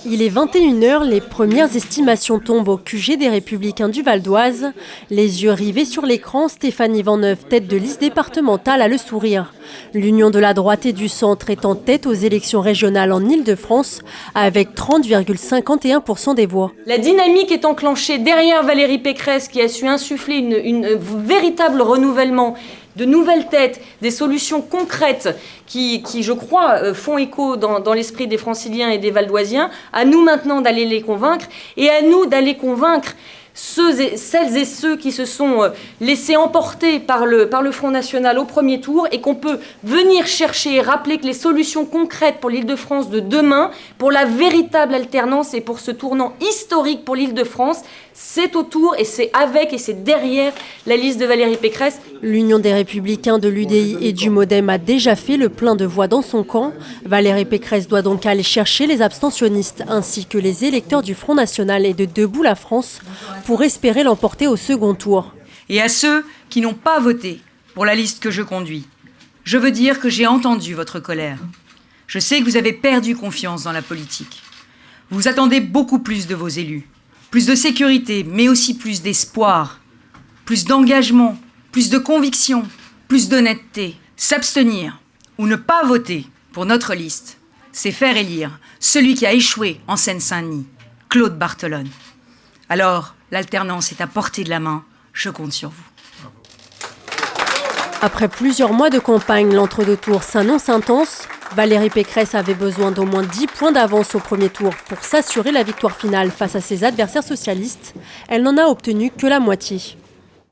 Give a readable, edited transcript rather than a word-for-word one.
Il est 21h, les premières estimations tombent au QG des Républicains du Val d'Oise. Les yeux rivés sur l'écran, Stéphanie Vanneuve, tête de liste départementale, a le sourire. L'Union de la droite et du centre est en tête aux élections régionales en Île-de-France avec 30,51% des voix. La dynamique est enclenchée derrière Valérie Pécresse qui a su insuffler une véritable renouvellement, de nouvelles têtes, des solutions concrètes qui je crois, font écho dans l'esprit des Franciliens et des Valdoisiens. À nous maintenant d'aller les convaincre et à nous d'aller convaincre celles et ceux qui se sont laissés emporter par le Front National au premier tour et qu'on peut venir chercher et rappeler que les solutions concrètes pour l'Île-de-France de demain, pour la véritable alternance et pour ce tournant historique pour l'Île-de-France, c'est autour et c'est avec et c'est derrière la liste de Valérie Pécresse. L'Union des Républicains de l'UDI et du MoDem a déjà fait le plein de voix dans son camp. Valérie Pécresse doit donc aller chercher les abstentionnistes ainsi que les électeurs du Front National et de Debout la France pour espérer l'emporter au second tour. Et à ceux qui n'ont pas voté pour la liste que je conduis, je veux dire que j'ai entendu votre colère. Je sais que vous avez perdu confiance dans la politique. Vous attendez beaucoup plus de vos élus. Plus de sécurité, mais aussi plus d'espoir, plus d'engagement, plus de conviction, plus d'honnêteté. S'abstenir ou ne pas voter pour notre liste, c'est faire élire celui qui a échoué en Seine-Saint-Denis, Claude Barthelone. Alors, l'alternance est à portée de la main, je compte sur vous. Après plusieurs mois de campagne, l'entre-deux tours s'annonce intense. Valérie Pécresse avait besoin d'au moins 10 points d'avance au premier tour pour s'assurer la victoire finale face à ses adversaires socialistes. Elle n'en a obtenu que la moitié.